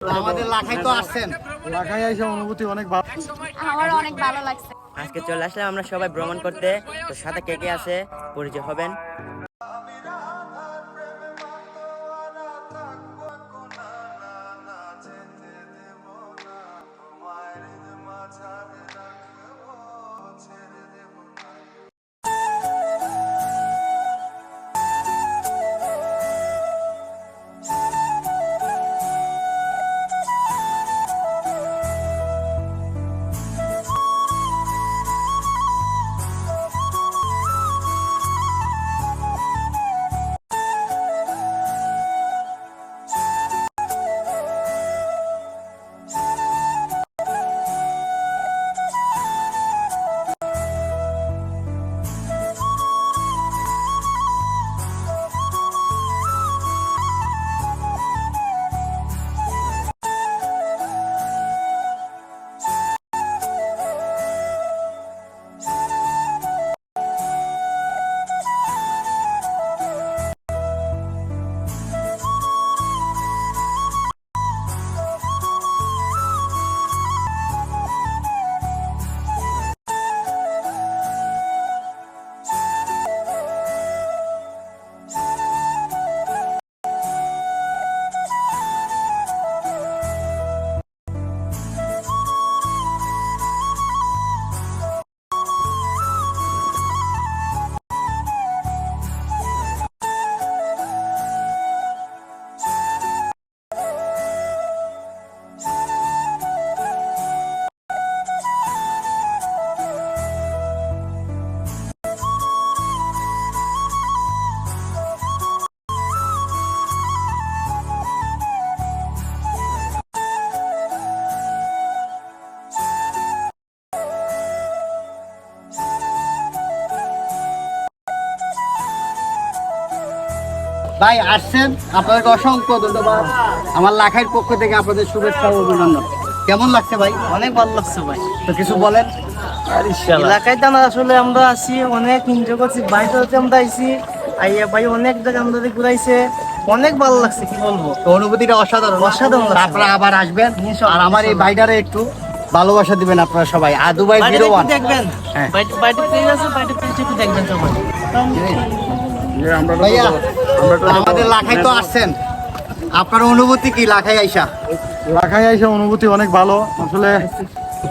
আমাদের লাখাই তো আসছেন, লাখাই এসে অনুভূতি অনেক ভালো, আমার অনেক ভালো লাগছে। আজকে চলে আসলাম আমরা সবাই ভ্রমণ করতে। তো সাথে কে কে আছে পরিচয় হবেন। ভাই আসছেন, আপনাদেরকে অসংখ্য ধন্যবাদ। আমার লাখাইর পক্ষ থেকে আপনাদের শুভেচ্ছা ও অভিনন্দন। কেমন লাগছে ভাই? অনেক ভালো লাগছে ভাই। তো কিছু বলেন। এলাকায় তো আসলে আমরা আছি, অনেক এনজয় করছি, বাড়িতে আমরা আইছি, আইয়া ভাই অনেক জায়গা আমাদের ঘুরাইছে, অনেক ভালো লাগছে, কি বলবো। তো অনুভূতিটা অসাধারণ অসাধারণ লাগছে। আপনারা আবার আসবেন, আর আমার এই ভাইটারে একটু ভালোবাসা দিবেন আপনারা সবাই। আর দুবাই 01 দেখবেন, হ্যাঁ। বাইরে পেজ আছে, বাইরে পেজ একটু দেখবেন সবাই। ভাইয়া, আমাদের লাখাই তো আসছেন, আপনার অনুভূতি কি লাখাই আইসা? লাখাই আইসা অনুভূতি অনেক ভালো। আসলে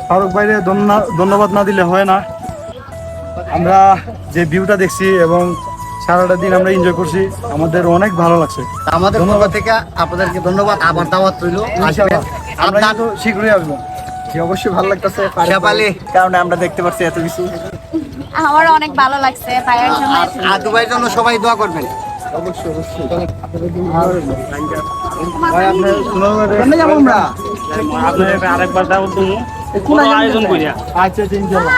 ফারুক ভাইরে ধন্যবাদ না দিলে হয় না। আমরা যে ভিউটা দেখছি এবং সারাটা দিন আমরা এনজয় করছি, আমাদের অনেক ভালো লাগছে। আমাদের পক্ষ থেকে আপনাদেরকে ধন্যবাদ, আবার দাওয়াত রইল। আসবেন, আমরা আপনার কিন্তু শীঘ্রই আসবো। অবশ্যই ভালো লাগতেছে শেফালি, কারণে আমরা দেখতে পাচ্ছি এত কিছু। আমার অনেক ভালো লাগছে ভাইয়ের জন্য। আর দুবাইয়ের জন্য সবাই দোয়া করবেন। অবশ্যই অবশ্যই। আমরা আরেকবার আয়োজন করিয়া আচ্ছা, ইনশাআল্লাহ।